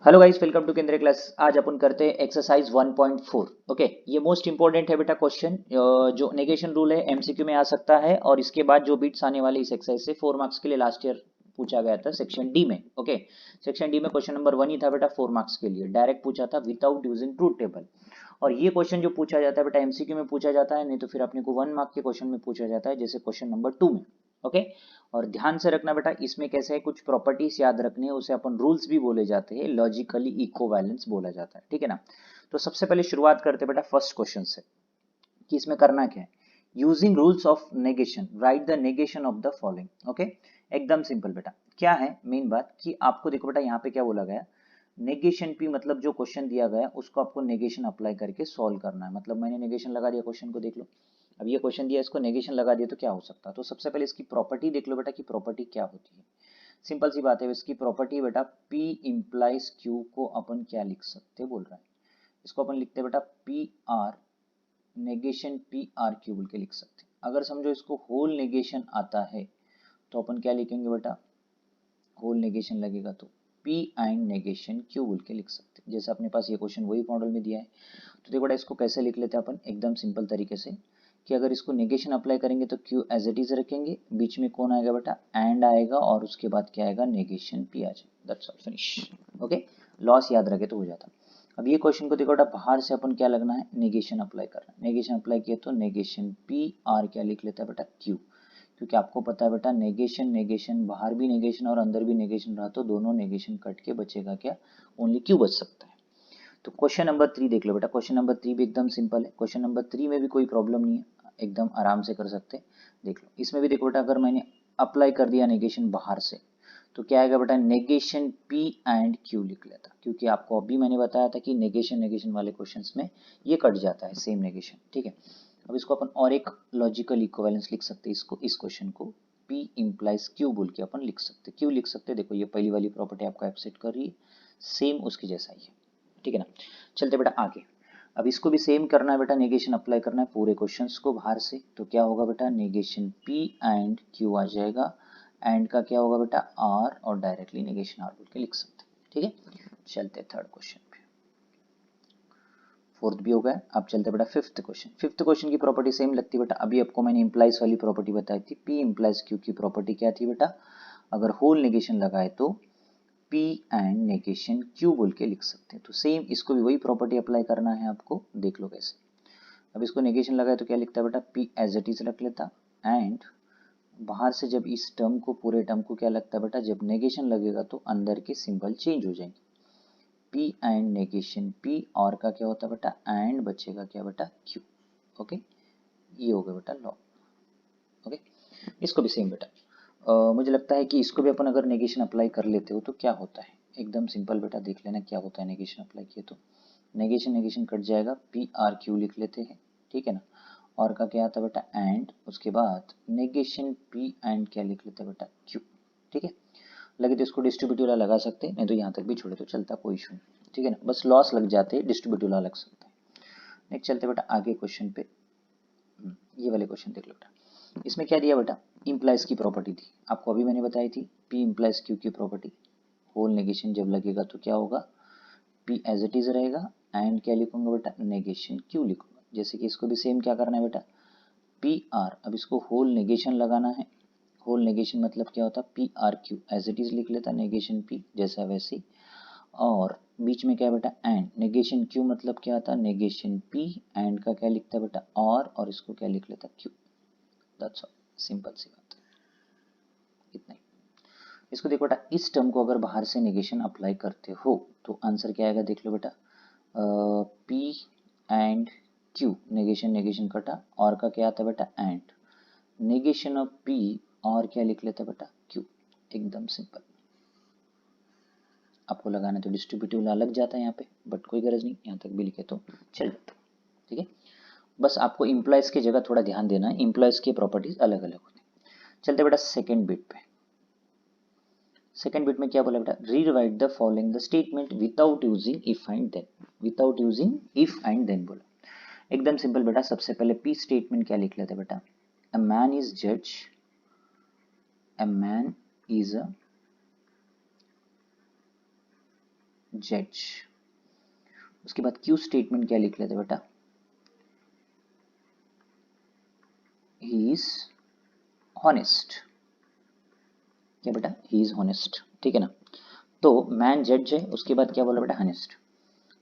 Hello guys, welcome to केंद्रीय class. आज अपन करते हैं एक्सरसाइज 1.4। ओके, ये मोस्ट इंपॉर्टेंट है बेटा क्वेश्चन। जो नेगेशन रूल है एमसीक्यू में आ सकता है और इसके बाद जो बिट्स आने वाले इस एक्सरसाइज से 4 मार्क्स के लिए लास्ट ईयर पूछा गया था सेक्शन डी में। ओके, सेक्शन डी में क्वेश्चन नंबर 1 ही था बेटा 4 मार्क्स के लिए, डायरेक्ट पूछा था विदाउट यूजिंग ट्रूथ टेबल। और ये क्वेश्चन जो पूछा जाता है बेटा एमसीक्यू में पूछा जाता है, नहीं तो फिर अपने को 1 मार्क के क्वेश्चन में पूछा जाता है, जैसे क्वेश्चन नंबर 2 में। ओके, और ध्यान से रखना बेटा, इसमें कैसे है, कुछ प्रॉपर्टीज याद रखनी है, उसे अपन रूल्स भी बोले जाते हैं, लॉजिकली इक्विवेलेंस बोला जाता है। ठीक है ना। तो सबसे पहले शुरुआत करते हैं बेटा फर्स्ट क्वेश्चन से, कि इसमें करना क्या है। Using rules of negation right the negation of the following. Okay, एकदम सिंपल बेटा। क्या है मेन बात कि आपको देखो बेटा, यहाँ पे क्या बोला गया, नेगेशन पी मतलब जो क्वेश्चन दिया गया उसको आपको नेगेशन अप्लाई करके सॉल्व करना है। मतलब मैंने नेगेशन लगा दिया, क्वेश्चन को देख लो। अब ये क्वेश्चन दिया, इसको नेगेशन लगा दिया तो क्या हो सकता है। तो सबसे पहले इसकी प्रॉपर्टी देख लो बेटा कि प्रॉपर्टी क्या होती है। सिंपल सी बात है, इसकी प्रॉपर्टी बेटा P इंप्लाइज Q को अपन क्या लिख सकते बोल रहा है। इसको अपन लिखते हैं बेटा P or negation P R Q बोल के लिख सकते हैं। अगर समझो इसको होल नेगेशन आता है तो अपन क्या लिखेंगे बेटा, होल नेगेशन लगेगा तो P एंड नेगेशन Q बोल के लिख सकते हैं। जैसे अपने पास ये क्वेश्चन वही मॉडल में दिया है, तो देखो बेटा इसको कैसे लिख लेते हैं अपन एकदम सिंपल तरीके से, कि अगर इसको नेगेशन अप्लाई करेंगे तो Q एज इट इज रखेंगे, बीच में कौन आएगा बेटा, एंड आएगा, और उसके बाद क्या आएगा, नेगेशन P आ जाएगा। That's all, finish. Okay, loss याद रखे तो हो जाता। अब ये क्वेश्चन को देखो बेटा, बाहर से अपन क्या लगना है, नेगेशन अप्लाई करना है। नेगेशन अप्लाई किया तो नेगेशन P आर क्या लिख लेता है बेटा, Q। क्योंकि आपको पता है बेटा, नेगेशन नेगेशन, बाहर भी नेगेशन और अंदर भी नेगेशन रहा तो दोनों नेगेशन कट के बचेगा क्या, ओनली Q बच सकता है। तो क्वेश्चन नंबर 3 देख लो बेटा। क्वेश्चन नंबर 3 भी एकदम सिंपल है। क्वेश्चन नंबर 3 में भी कोई प्रॉब्लम नहीं है, एकदम आराम से कर सकते हैं। देख लो, इसमें भी देखो बेटा, अगर मैंने अप्लाई कर दिया नेगेशन बाहर से तो क्या आएगा बेटा, नेगेशन P एंड Q लिख लेता, क्योंकि आपको अभी मैंने बताया था कि नेगेशन नेगेशन वाले क्वेश्चंस में ये कट जाता है, सेम नेगेशन। ठीक है, अब इसको अपन और एक लॉजिकल इक्विवेलेंस लिख सकते हैं, इसको, इस क्वेश्चन को P इंप्लाइज Q बोल के अपन लिख सकते हैं। Q लिख सकते हैं, देखो ये पहली वाली प्रॉपर्टी आपको एक्सेप्ट कर रही है, सेम उसकी जैसा ही है। ठीक है ना। चलते बेटा आगे। अब इसको भी सेम करना है बेटा, नेगेशन अप्लाई करना है पूरे क्वेश्चंस को बाहर से, तो क्या होगा बेटा, नेगेशन P एंड Q आ जाएगा, एंड का क्या होगा बेटा, R, और डायरेक्टली नेगेशन R बोल के लिख सकते हैं। ठीक है, चलते थर्ड क्वेश्चन पे। फोर्थ भी हो गया। अब चलते बेटा फिफ्थ क्वेश्चन। फिफ्थ क्वेश्चन की प्रॉपर्टी सेम लगती है बेटा, अभी आपको मैंने इंप्लाइज वाली प्रॉपर्टी बताई थी। P इंप्लाइज Q की प्रॉपर्टी क्या थी बेटा, अगर होल नेगेशन लगाए तो P एंड नेगेशन Q बोल के लिख सकते हैं। तो सेम इसको भी वही प्रॉपर्टी अप्लाई करना है आपको, देख लो कैसे। अब इसको नेगेशन लगाए तो क्या लिखता है बेटा, P एज इट इज रख लेता, एंड बाहर से जब इस टर्म को, पूरे टर्म को क्या लगता है बेटा, जब नेगेशन लगेगा तो अंदर के सिंबल चेंज हो जाएंगे। P एंड नेगेशन P, और का क्या होता है बेटा, एंड बचेगा क्या बेटा, Q। ओके, ये हो गया बेटा लॉ। ओके, इसको भी सेम बेटा, मुझे लगता है कि इसको भी अपन अगर नेगेशन अप्लाई कर लेते हो तो क्या होता है, एकदम सिंपल बेटा, देख लेना क्या होता है नेगेशन अप्लाई किए तो। नेगेशन नेगेशन कट जाएगा, P आर Q लिख लेते हैं। ठीक है ना, और का क्या आता है बेटा, एंड, उसके बाद नेगेशन P एंड क्या लिख लेते हैं बेटा, Q। ठीक है, लगे तो इसको डिस्ट्रीब्यूटिव लगा सकते हैं, नहीं तो यहाँ तक भी छोड़े तो चलता, कोई इशू नहीं। ठीक है ना, बस लॉस लग जाते हैं, डिस्ट्रीब्यूटिव लग सकता है। नेक्स्ट चलते बेटा आगे क्वेश्चन पे। ये वाले क्वेश्चन देख लो बेटा, इसमें क्या दिया बेटा, इंप्लाइज की प्रॉपर्टी थी, आपको अभी मैंने बताई थी, P इंप्लाइज Q की प्रॉपर्टी। होल नेगेशन जब लगेगा तो क्या होगा, P एज इट इज रहेगा, एंड क्या लिखूंगा बेटा, नेगेशन Q लिखूंगा। जैसे कि इसको भी सेम क्या करना है बेटा, P R, अब इसको होल नेगेशन लगाना है। होल नेगेशन मतलब क्या होता है, P R Q as it is लिख लेता, नेगेशन P जैसा वैसे, और बीच में क्या है बेटा, एंड, नेगेशन Q मतलब क्या आता है, नेगेशन P, एंड का क्या लिखता है बेटा, और इसको क्या लिख लेता, Q। दैट्स ऑल, सिंपल सी बात है, इतना ही। इसको देखो बेटा, इस टर्म को अगर बाहर से नेगेशन अप्लाई करते हो तो आंसर क्या आएगा, देख लो बेटा, P and Q, negation negation कटा, और का क्या आता है बेटा, एंड, नेगेशन ऑफ P, और क्या लिख लेता बेटा, Q। एकदम सिंपल, आपको लगाना तो डिस्ट्रीब्यूटिव ला लग जाता है यहाँ पे, बट कोई गरज नहीं, यहाँ तक भी लिखे तो चल जाता। ठीक है, बस आपको इम्प्लॉयज की जगह थोड़ा ध्यान देना है, इम्प्लॉयज की प्रॉपर्टीज अलग अलग होती है। चलते बेटा सेकंड बिट पे। सेकंड बिट में क्या बोला बेटा, rewrite the following the statement without using if and then. Without using if and then बोला, एकदम सिंपल बेटा। सबसे पहले पी स्टेटमेंट क्या लिख लेते बेटा, अ मैन इज जज, अ मैन इज अ जज। उसके बाद क्यू स्टेटमेंट क्या लिख लेते बेटा, ही इज हॉनेस्ट। क्या बेटा, ही इज हॉनेस्ट, ठीक है ना। तो मैन जज है, उसके बाद क्या बोला बेटा, हॉनेस्ट।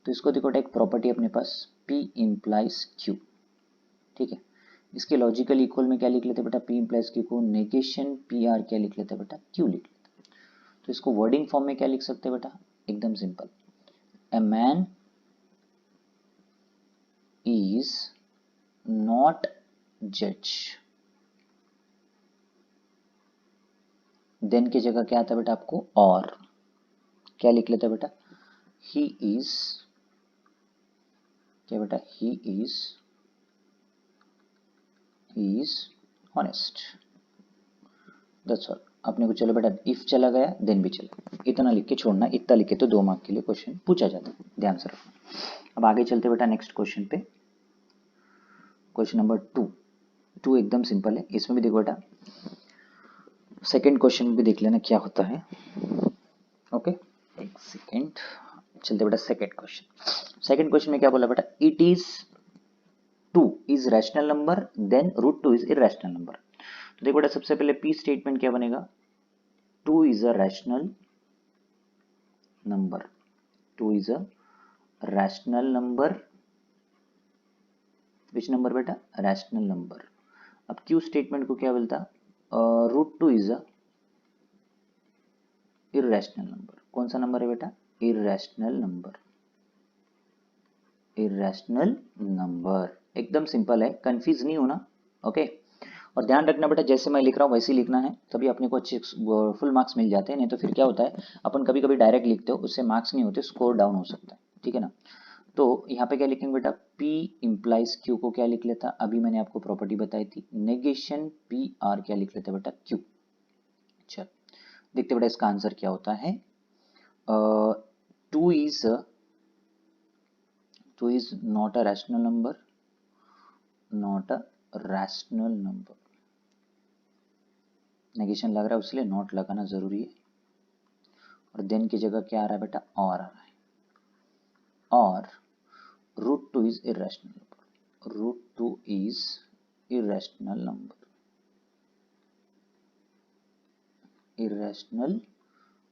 तो इसको देखो बेटा, एक प्रॉपर्टी अपने पास P इम्प्लाइज Q, ठीक है। इसके लॉजिकल इक्वल में क्या लिख लेते बेटा, P इम्प्लाइज Q को नेगेशन PR क्या लिख लेते बेटा, Q लिख लेते। तो इसको वर्डिंग फॉर्म में क्या लिख सकते बेटा, एकदम simple, a man is not जज। देन की जगह क्या आता बेटा आपको, और क्या लिख लेते बेटा, ही इज, क्या बेटा, he is honest. That's all. अपने को चलो बेटा, इफ चला गया देन भी चला, इतना लिख के छोड़ना, इतना लिखे तो 2 मार्क के लिए क्वेश्चन पूछा जाता है, ध्यान से रखना। अब आगे चलते बेटा नेक्स्ट क्वेश्चन पे, क्वेश्चन नंबर 2 एकदम सिंपल है। इसमें भी देखो बेटा, सेकेंड क्वेश्चन में भी देख लेना क्या होता है। ओके, एक सेकेंड, चलते बेटा सेकेंड क्वेश्चन। सेकेंड क्वेश्चन में क्या बोला बेटा, it is 2 is rational number then √2 is irrational number. तो देखो बेटा, सबसे पहले P स्टेटमेंट क्या बनेगा, 2 is a rational number, 2 is a rational number, which number बेटा, रैशनल नंबर। अब Q स्टेटमेंट को क्या बोलता, √2 इज अ इरेशनल नंबर। कौन सा नंबर है बेटा, इरेशनल नंबर, इरेशनल नंबर। एकदम सिंपल है, कंफ्यूज नहीं होना। ओके, और ध्यान रखना बेटा, जैसे मैं लिख रहा हूँ वैसे ही लिखना है, तभी अपने को अच्छे फुल मार्क्स मिल जाते हैं। नहीं तो फिर क्या होता है, अपन कभी कभी डायरेक्ट लिखते हो, उससे मार्क्स नहीं होते, स्कोर डाउन हो सकता है, ठीक है ना। तो यहाँ पे क्या लिखेंगे बेटा, P इम्प्लाइज Q को क्या लिख लेता, अभी मैंने आपको प्रॉपर्टी बताई थी, नेगेशन PR क्या लिख लेते बेटा, Q। चल देखते बेटा इसका आंसर क्या होता है। 2 is not a rational number, not a rational number। Negation लग रहा है उसलिए नॉट लगाना जरूरी है, और देन की जगह क्या आ रहा है बेटा, और आ रहा है, और √2 is irrational number, √2 is irrational number, irrational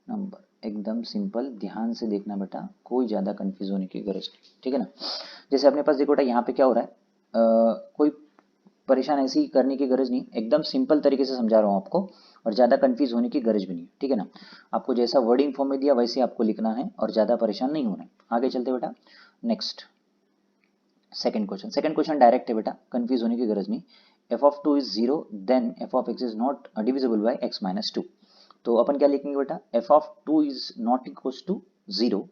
number. एकदम सिंपल, ध्यान से देखना बेटा, कोई ज्यादा कंफ्यूज होने की गरज नहीं, ठीक है ना। जैसे अपने पास देखो बेटा, यहाँ पे क्या हो रहा है, कोई परेशान ऐसी करने की गरज नहीं, एकदम सिंपल तरीके से समझा रहा हूँ आपको, और ज्यादा कंफ्यूज होने की गरज भी नहीं, ठीक है ना। आपको जैसा वर्डिंग फॉर्म में दिया वैसे आपको लिखना है, और ज्यादा परेशान नहीं होना है। आगे चलते बेटा next second question. Second question direct है बेटा, कंफ्यूज होने की गरज नहीं। f(2) is 0 then f(x) is not divisible by x-2। तो अपन क्या लिखेंगे बेटा, f(2) is not equals to 0,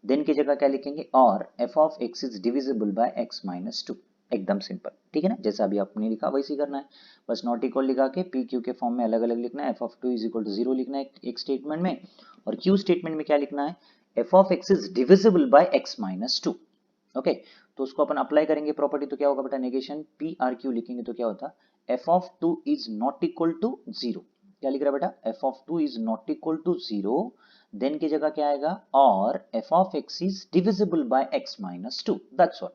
then की जगह क्या लिखेंगे, और f(x) is divisible by x-2। एकदम सिंपल, ठीक है ना, जैसा अभी आपने लिखा वैसे ही करना है, बस नॉट इक्वल लिखा के पी क्यू के फॉर्म में अलग अलग लिखना है। f(2) इज इक्वल टू 0 लिखना है एक स्टेटमेंट में, और q स्टेटमेंट में क्या लिखना है, f(x) is divisible by x-2। Okay, तो उसको अपन अप्लाई करेंगे प्रॉपर्टी, तो क्या होगा बेटा, नेगेशन PR(Q) लिखेंगे तो क्या होता, f(2) is not equal to 0। क्या लिख रहा है बेटा, f(2) is not equal to 0, then की जगह क्या आएगा, और f(x) is divisible by x-2। That's all,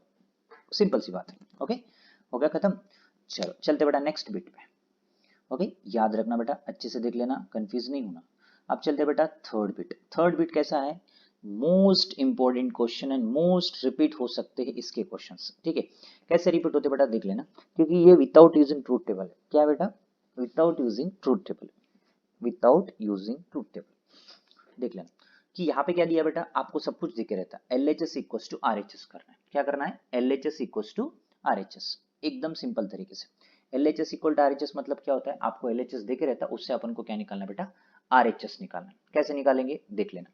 simple सी बात है। ओके, हो गया खत्म। चलो चलते बेटा नेक्स्ट बिट पे। ओके, याद रखना बेटा, अच्छे से देख लेना, कंफ्यूज नहीं होना। अब चलते बेटा थर्ड बिट। थर्ड बिट कैसा है, most important question and most repeat हो सकते हैं इसके क्वेश्चंस, ठीक है। कैसे रिपीट होते बेटा देख लेना, क्योंकि ये विदाउट यूजिंग ट्रूथ टेबल है। क्या बेटा, without using truth table, without using truth table. देख लेना कि यहाँ पे क्या दिया बेटा, आपको सब कुछ दिखे रहता है, LHS इक्वल्स टू RHS करना है। क्या करना है, LHS इक्वल्स टू RHS, एकदम सिंपल तरीके से। LHS इक्वल टू RHS मतलब क्या होता है, आपको LHS दिखे रहता है, उससे अपन को क्या निकालना है बेटा, RHS निकालना है। कैसे निकालेंगे देख लेना।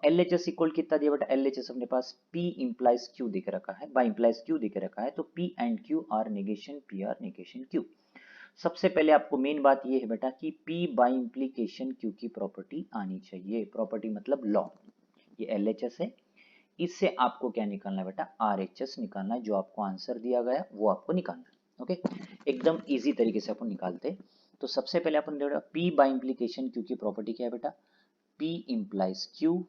LHS इक्वल कितना दिया बेटा, LHS अपने पास P इम्प्लाइज Q दिख रखा है, बाय इम्प्लाइज Q दिख रखा है, तो P and Q are negation PR negation Q। सबसे पहले आपको मेन बात ये है बेटा कि P बाय इम्प्लीकेशन Q की प्रॉपर्टी आनी चाहिए। प्रॉपर्टी मतलब लॉ, ये LHS है, इससे आपको क्या निकालना है बेटा, RHS निकालना है। जो आपको आंसर दिया गया वो आपको निकालना है। ओके, एकदम इजी तरीके से अपन निकालते। तो सबसे पहले अपन देखो P बाय इम्प्लीकेशन Q की प्रॉपर्टी क्या है बेटा, P implies Q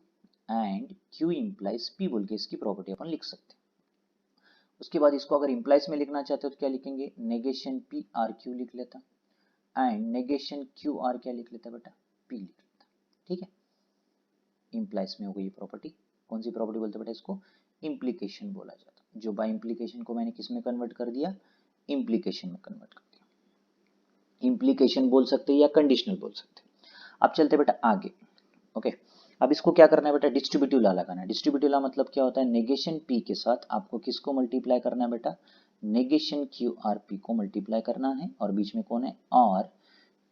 and Q implies P बोल के इसकी प्रॉपर्टी अपन लिख सकते हैं। उसके बाद इसको अगर इम्प्लाइज में लिखना चाहते हो तो क्या लिखेंगे, नेगेशन पी आर क्यू लिख लेता, एंड नेगेशन क्यू आर क्या लिख लेता बेटा, पी लिख लेता। ठीक है, इम्प्लाइज में हो गई ये प्रॉपर्टी। कौन सी प्रॉपर्टी बोलते बेटा इसको, इम्प्लीकेशन बोला जाता, जो बाय इम्प्लीकेशन को मैंने किस में कन्वर्ट कर दिया, इम्प्लीकेशन में कन्वर्ट कर दिया। इम्प्लीकेशन बोल सकते हैं या कंडीशनल बोल सकते हैं। अब चलते बेटा आगे। ओके, अब इसको क्या करना है बेटा, डिस्ट्रीब्यूटिव लॉ लगाना है। डिस्ट्रीब्यूटिव लॉ मतलब क्या होता है, नेगेशन पी के साथ आपको किसको मल्टीप्लाई करना है बेटा, नेगेशन क्यू आर पी को मल्टीप्लाई करना है, और बीच में कौन है, और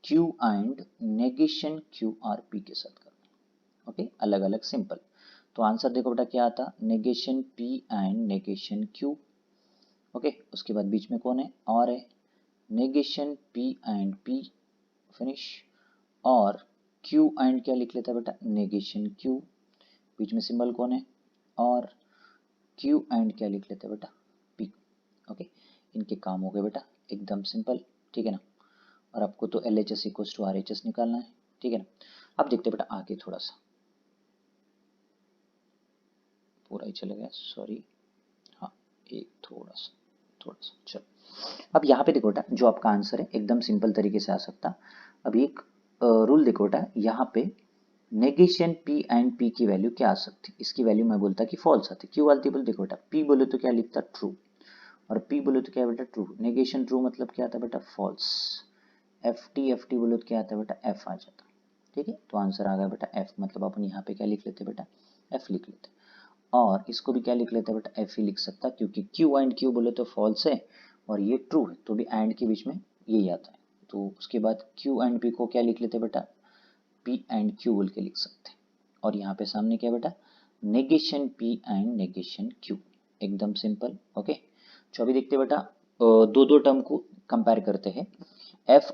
Q and negation Q R P के साथ करना है। ओके, अलग अलग सिंपल। तो आंसर देखो बेटा क्या आता, negation P and negation Q. Okay, उसके बाद बीच में कौन है, और है, negation P and P, finish, और क्यू एंड क्या लिख लेता है बेटा, नेगेशन क्यू, बीच में सिंबल कौन है, और क्यू एंड क्या लिख लेते हैं बेटा, पी। ओके, इनके काम हो गए बेटा, एकदम सिंपल। ठीक है ना, और आपको तो L H S equals to R H S निकालना है। ठीक है ना, अब देखते हैं बेटा आगे, थोड़ा सा पूरा ही चले गया, सॉरी, हाँ एक थोड़ा सा चलो। अब यहाँ पे देखो बेटा, जो आपका आंसर है एकदम सिंपल तरीके से आ सकता। अब एक रूल देखो बेटा, यहाँ पे नेगेशन पी एंड पी की वैल्यू क्या आ सकती, इसकी वैल्यू मैं बोलता कि फॉल्स आती। क्यों आती बोले, देखो बेटा पी बोले तो क्या लिखता, ट्रू, और पी बोले तो क्या बेटा, ट्रू। नेगेशन ट्रू मतलब क्या आता बेटा, फॉल्स। एफ टी बोले तो क्या आता बेटा, एफ आ जाता। ठीक है, तो आंसर आ गया बेटा एफ, मतलब अपन यहाँ पे क्या लिख लेते बेटा, एफ लिख लेते, और इसको भी क्या लिख लेते बेटा, एफ ही लिख सकता, क्योंकि क्यू एंड क्यू बोले तो फॉल्स है और ये ट्रू है, तो भी एंड के बीच में यही आता है। तो उसके बाद क्यू एंड पी को क्या लिख लेते बेटा, पी एंड क्यू बोल के लिख सकते हैं। और यहाँ पे सामने क्या बेटा, negation P and negation Q, एकदम सिंपल। ओके, तो अभी देखते बेटा दो दो टर्म को कंपेयर करते हैं, एफ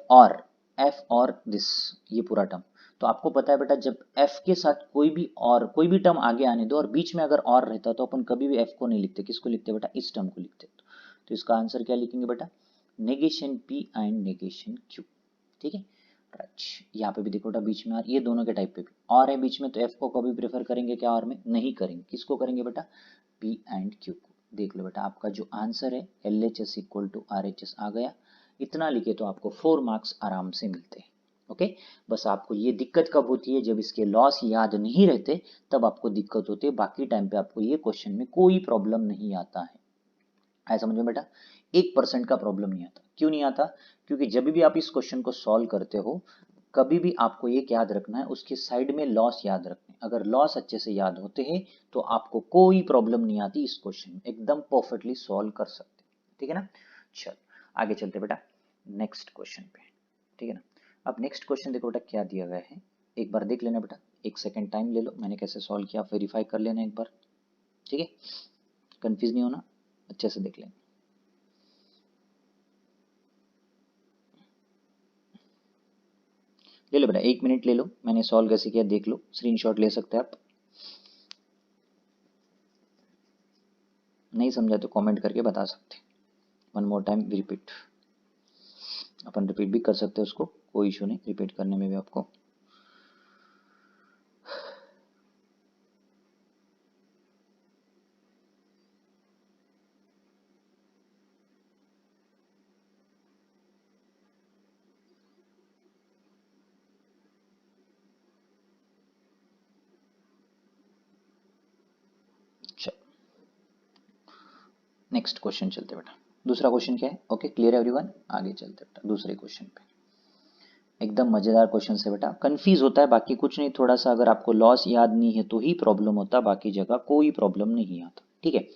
और दिस, ये पूरा टर्म। तो आपको पता है बेटा, जब एफ के साथ कोई भी टर्म आगे आने दो और बीच में अगर और रहता तो अपन कभी भी एफ को नहीं लिखते, किसको लिखते बेटा, इस टर्म को लिखते। तो इसका आंसर क्या लिखेंगे बेटा, negation P and negation Q. ठीक है, राइट, यहाँ पे भी देखो बेटा बीच में और, ये दोनों के टाइप पे भी और है बीच में, तो एफ को कभी प्रेफर करेंगे क्या और में, नहीं करेंगे, किसको करेंगे बेटा, पी एंड क्यू को। देख लो बेटा, आपका जो आंसर है L H S equal to R H S आ गया। इतना लिखे तो आपको 4 मार्क्स आराम से मिलते हैं। ओके, बस आपको ये दिक्कत कब होती है, जब इसके लॉस याद नहीं रहते तब आपको दिक्कत होती है, बाकी टाइम पे आपको ये क्वेश्चन में कोई प्रॉब्लम नहीं आता है। आया समझ में बेटा, 1% का प्रॉब्लम नहीं आता। क्यों नहीं आता, क्योंकि जब भी आप इस क्वेश्चन को सॉल्व करते हो, कभी भी आपको ये याद रखना है, उसके साइड में लॉस याद रखने। अगर लॉस अच्छे से याद होते हैं तो आपको कोई प्रॉब्लम नहीं आती, इस क्वेश्चन में एकदम परफेक्टली सॉल्व कर सकते। ठीक है ना, चल आगे चलते बेटा नेक्स्ट क्वेश्चन पे। ठीक है ना, अब नेक्स्ट क्वेश्चन देखो बेटा क्या दिया गया है, एक बार देख लेना बेटा, एक सेकेंड टाइम ले लो, मैंने कैसे सॉल्व किया वेरीफाई कर लेना एक बार। ठीक है, कंफ्यूज नहीं होना, अच्छे से देख लेंगे। ले लो बेटा, 1 मिनट ले लो, मैंने सॉल्व कैसे किया देख लो, स्क्रीनशॉट ले सकते हैं आप। नहीं समझा तो कमेंट करके बता सकते, वन मोर टाइम रिपीट, अपन रिपीट भी कर सकते हैं उसको, कोई इशू नहीं रिपीट करने में भी आपको। नेक्स्ट क्वेश्चन चलते बेटा, दूसरा क्वेश्चन क्या है, ओके क्लियर एवरीवन, आगे चलते बेटा दूसरे क्वेश्चन पे। एकदम मजेदार क्वेश्चन से बेटा, कंफ्यूज होता है बाकी कुछ नहीं, थोड़ा सा अगर आपको लॉस याद नहीं है तो ही प्रॉब्लम होता, बाकी जगह कोई प्रॉब्लम नहीं आता। ठीक है,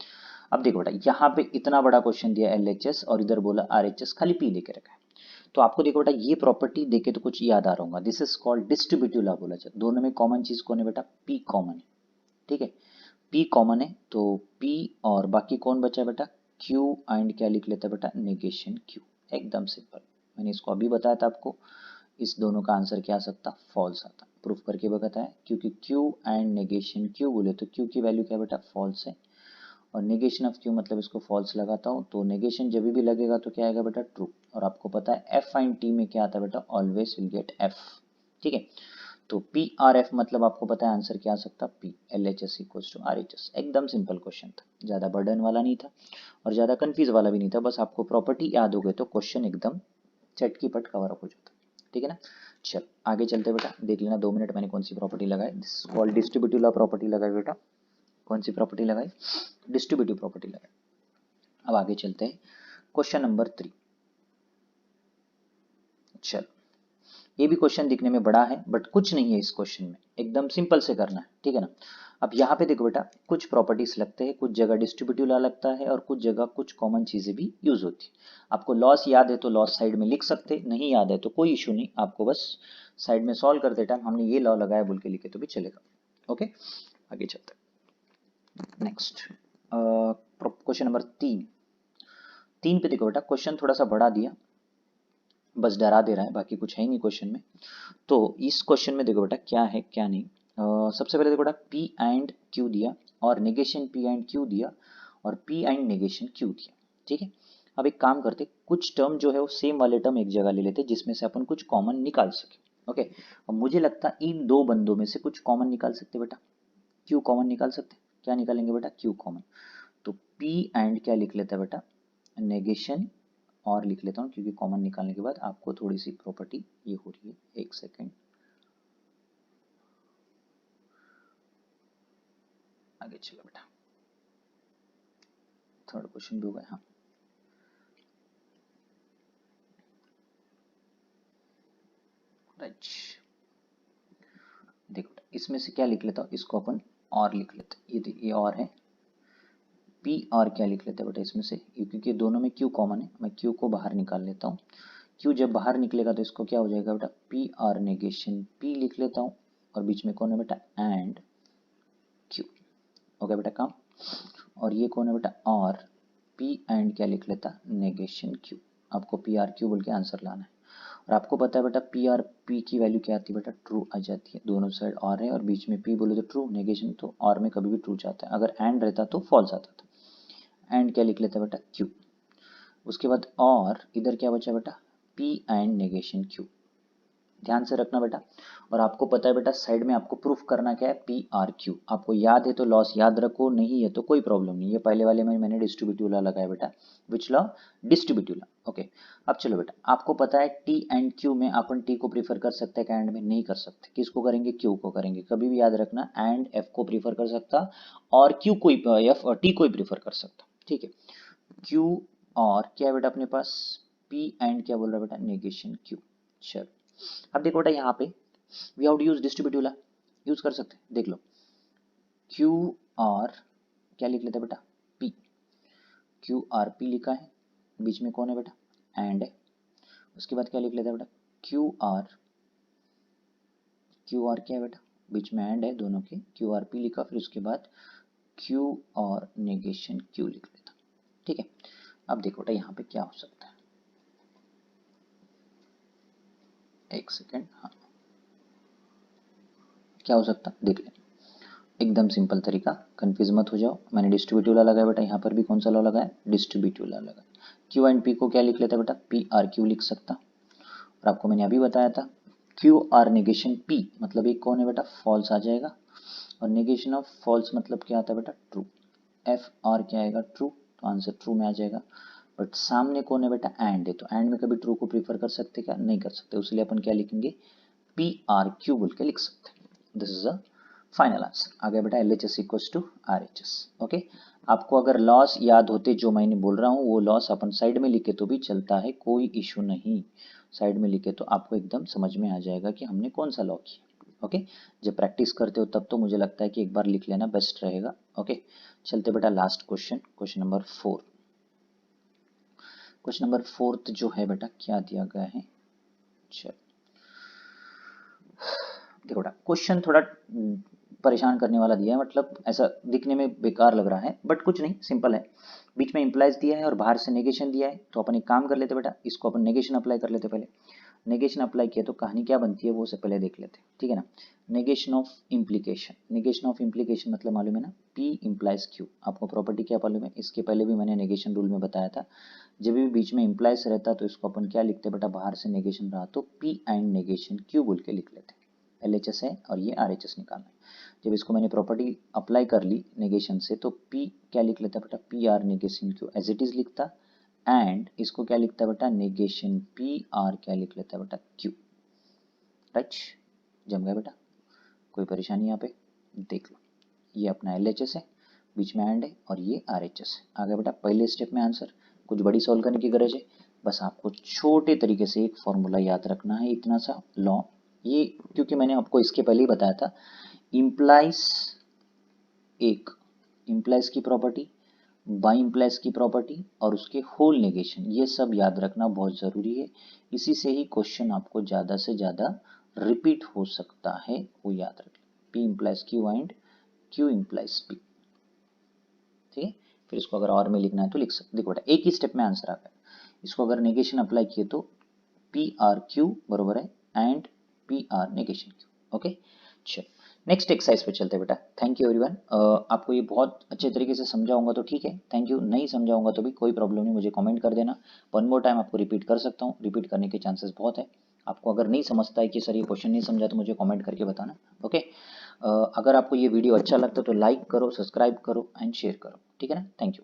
अब देखो बेटा यहाँ पे इतना बड़ा क्वेश्चन दिया एल एच एस और इधर बोला आर एच एस, खाली पी देके रखा है। तो आपको देखो बेटा ये प्रॉपर्टी देखे तो कुछ याद आ रहा होगा, this is called distributive law बोला जाता है। दोनों में कॉमन चीज कौन है बेटा, पी कॉमन है। ठीक है, पी कॉमन है, तो पी और बाकी कौन बचा बेटा, क्यू एंड क्या लिख लेता बेटा, नेगेशन क्यू। एकदम सिंपल, मैंने इसको अभी बताया था आपको, इस दोनों का आंसर क्या आ सकता, फॉल्स आता। प्रूफ करके बताया, क्योंकि क्यू एंड नेगेशन क्यू बोले तो क्यू की वैल्यू क्या बेटा, फॉल्स है, और नेगेशन ऑफ क्यू मतलब इसको फॉल्स लगाता हूँ, तो नेगेशन जब भी लगेगा तो क्या आएगा बेटा, ट्रू। और आपको पता है एफ एंड टी में क्या आता है बेटा, ऑलवेज विल गेट एफ। ठीक है, तो पी आर एफ मतलब आपको पता है आंसर क्या आ सकता, P L H S equals to R H S. एकदम सिंपल क्वेश्चन था, ज़्यादा बर्डन वाला नहीं था और ज़्यादा कंफ्यूज वाला भी नहीं था, बस आपको प्रॉपर्टी याद हो गए तो क्वेश्चन एकदम चट की पट कवर अप हो जाता। ठीक है ना, चल आगे चलते बेटा, देख लेना 2 मिनट मैंने कौन सी प्रॉपर्टी लगाई, this is called distributive law property लगाई बेटा। कौन सी प्रॉपर्टी लगाई, डिस्ट्रीब्यूटिव प्रॉपर्टी लगाई। अब आगे चलते हैं क्वेश्चन नंबर 3। चल ये भी क्वेश्चन दिखने में बड़ा है बट कुछ नहीं है इस क्वेश्चन में, एकदम सिंपल से करना है। ठीक है ना, अब यहाँ पे देखो बेटा, कुछ प्रॉपर्टीज लगते हैं, कुछ जगह डिस्ट्रीब्यूटिव लॉ लगता है और कुछ जगह कुछ कॉमन चीजें भी यूज होती है। आपको लॉस याद है तो लॉस साइड में लिख सकते, नहीं याद है तो कोई इशू नहीं, आपको बस साइड में सॉल्व करते टाइम हमने ये लॉ लगाया बोल के लिखे तो भी चलेगा। ओके आगे चलते हैं नेक्स्ट क्वेश्चन नंबर 3 पे देखो बेटा, क्वेश्चन थोड़ा सा बढ़ा दिया, बस डरा दे रहा है, बाकी कुछ है ही नहीं क्वेश्चन में। तो इस क्वेश्चन में देखो बेटा क्या है क्या नहीं। सबसे पहले देखो बेटा पी एंड क्यू दिया और नेगेशन पी एंड क्यू दिया और पी एंड नेगेशन क्यू दिया। ठीक है, अब एक काम करते, कुछ टर्म जो है वो सेम वाले टर्म एक जगह ले लेते जिसमें से अपन कुछ कॉमन निकाल सके। ओके, अब मुझे लगता है इन दो बंदों में से कुछ कॉमन निकाल सकते बेटा, क्यू कॉमन निकाल सकते। क्या निकालेंगे बेटा, क्यू कॉमन। तो पी एंड क्या लिख लेता है बेटा, नेगेशन और लिख लेता हूँ क्योंकि कॉमन निकालने के बाद आपको थोड़ी सी प्रॉपर्टी ये हो रही है। एक सेकेंड, आगे चलो बेटा, थर्ड क्वेश्चन भी हो गया। हाँ राइट, देखो इसमें से क्या लिख लेता हूँ, इसको अपन और लिख लेते हैं, ये और है पी और क्या लिख लेते हैं बेटा इसमें से, क्योंकि दोनों में क्यू कॉमन है, मैं क्यू को बाहर निकाल लेता हूँ। क्यू जब बाहर निकलेगा तो इसको क्या हो जाएगा बेटा, पी आर नेगेशन पी लिख लेता हूँ और बीच में कौन है बेटा, एंड क्यू। हो गया बेटा काम। और ये कौन है बेटा, और पी एंड क्या लिख लेता, नेगेशन क्यू। आपको पी आर क्यू बोल के आंसर लाना है और आपको पता है बेटा पी आर पी की वैल्यू क्या आती है बेटा, ट्रू आ जाती है। दोनों साइड और है और बीच में पी बोले तो ट्रू, नेगेशन तो और में कभी भी ट्रू जाता है, अगर एंड रहता तो फॉल्स आता था। एंड क्या लिख लेता बेटा, क्यू। उसके बाद और इधर क्या बचा बेटा, पी एंड नेगेशन क्यू। ध्यान से रखना बेटा, और आपको पता है बेटा साइड में आपको प्रूफ करना क्या है, पी आर क्यू। आपको याद है तो लॉस याद रखो, नहीं है तो कोई प्रॉब्लम नहीं है। पहले वाले में मैंने डिस्ट्रीब्यूटिव लॉ लगाया बेटा, which law, distributive law. Okay, अब चलो बेटा, आपको पता है टी एंड क्यू में अपन टी को प्रीफर कर सकते हैं क्या, एंड में नहीं कर सकते। किसको करेंगे, क्यू को करेंगे। कभी भी याद रखना, एंड एफ को प्रीफर कर सकता और क्यू कोई एफ टी को प्रीफर कर सकता। ठीक है, क्यू और क्या है बेटा अपने पास, पी एंड क्या बोल रहा है बेटा, नेगेशन क्यू। चलो अब देखो बेटा यहाँ पे we have to use distributive law, use कर सकते हैं। देख लो क्यू आर क्या लिख लेते हैं बेटा, पी। क्यू आर पी लिखा है, बीच में कौन है बेटा, एंड है। उसके बाद क्या लिख लेते हैं बेटा, क्यू आर क्या है बेटा, बीच में एंड है दोनों के, क्यू आर पी लिखा, फिर उसके बाद क्यू और नेगेशन क्यू लिख लेता। ठीक है, अब देखो बेटा यहाँ पे क्या हो सकता है, एक सेकेंड, हाँ क्या हो सकता देख ले, एकदम सिंपल तरीका, कंफ्यूज मत हो जाओ। मैंने डिस्ट्रीब्यूटिव लॉ लगाया बेटा, यहाँ पर भी कौन सा लॉ लगाया, डिस्ट्रीब्यूटिव लॉ लगाया। क्यू एंड पी को क्या लिख लेता बेटा, पी आर क्यू लिख सकता। और आपको मैंने अभी बताया था क्यू आर नेगेशन पी मतलब एक कौन है बेटा, फॉल्स आ जाएगा, और नेगेशन ऑफ फॉल्स मतलब क्या आता है बेटा, ट्रू। एफ आर क्या आएगा, ट्रू, तो आंसर ट्रू में आ जाएगा। बट सामने कौन है बेटा, एंड है, तो एंड में कभी ट्रू को प्रीफर कर सकते क्या, नहीं कर सकते, उसलिए अपन क्या लिखेंगे, पी आर क्यू बोल के लिख सकते। This is a final answer. आ गया बेटा L H S equals to R H S. Okay, आपको अगर लॉस याद होते जो मैंने बोल रहा हूँ वो लॉस अपन साइड में लिखे तो भी चलता है, कोई इशू नहीं। साइड में लिखे तो आपको एकदम समझ में आ जाएगा कि हमने कौन सा लॉ किया। ओके, जब प्रैक्टिस करते हो तब तो मुझे लगता है कि एक बार लिख लेना बेस्ट रहेगा। ओके, चलते बेटा last question, question number 4। Question number 4 जो है बेटा क्या दिया गया है, चल देखो बेटा क्वेश्चन थोड़ा परेशान करने वाला दिया है, मतलब ऐसा दिखने में बेकार लग रहा है बट कुछ नहीं, सिंपल है। बीच में इंप्लाइज दिया है और बाहर से नेगेशन दिया है, तो अपन एक काम कर लेते बेटा, इसको अपन नेगेशन अप्लाई कर लेते। पहले नेगेशन अप्लाई किया तो कहानी क्या बनती है वो से पहले देख लेते, ठीक है ना। Negation of implication, negation of implication मतलब मालूम है ना, P इम्प्लाइज Q। आपको प्रॉपर्टी क्या मालूम है, इसके पहले भी मैंने नेगेशन रूल में बताया था, जब भी बीच में इम्प्लाइज रहता तो इसको अपन क्या लिखते बेटा, बाहर से नेगेशन रहा तो P एंड नेगेशन Q बोल के लिख लेते। LHS है और ये RHS निकालना है। जब इसको मैंने प्रॉपर्टी अप्लाई कर ली नेगेशन से, तो P क्या लिख लेता बेटा, PR negation Q as it is लिखता, एंड इसको क्या लिखता बेटा, नेगेशन PR क्या लिख लेता बेटा, Q। राइट, जम गया बेटा, कोई परेशानी यहाँ पे, देख लो ये अपना LHS है, बीच में एंड है, और ये RHS है। आ गया बेटा पहले स्टेप में आंसर, कुछ बड़ी सॉल्व करने की गरज है, बस आपको छोटे तरीके से एक फॉर्मूला याद रखना है, इतना सा लॉ, ये क्योंकि मैंने आपको इसके पहले ही बताया था, इम्प्लाइज की प्रॉपर्टी, बाई इम्प्लाइज की प्रॉपर्टी और उसके होल नेगेशन, ये सब याद रखना बहुत ज़रूरी है। इसी से ही क्वेश्चन आपको ज़्यादा से ज़्यादा रिपीट हो सकता है, वो याद रखें। P implies Q and Q implies P, ठीक है। फिर इसको अगर और में लिखना है तो लिख सकते, देखो बेटा एक ही स्टेप में आंसर आ गया। इसको अगर नेगेशन अप्लाई किए तो PRQ बरोबर है and PR negation Q, okay. चलो नेक्स्ट एक्सरसाइज पे चलते हैं बेटा। Thank you everyone. आपको ये बहुत अच्छे तरीके से समझाऊंगा तो ठीक है, थैंक यू, नहीं समझाऊंगा तो भी कोई प्रॉब्लम नहीं, मुझे कमेंट कर देना। वन मोर टाइम आपको रिपीट कर सकता हूँ, रिपीट करने के चांसेस बहुत है। आपको अगर नहीं समझता है कि सर ये क्वेश्चन नहीं समझा तो मुझे कमेंट करके बताना, ओके। अगर आपको ये वीडियो अच्छा लगता है तो लाइक करो, सब्सक्राइब करो एंड शेयर करो, ठीक है ना। Thank you.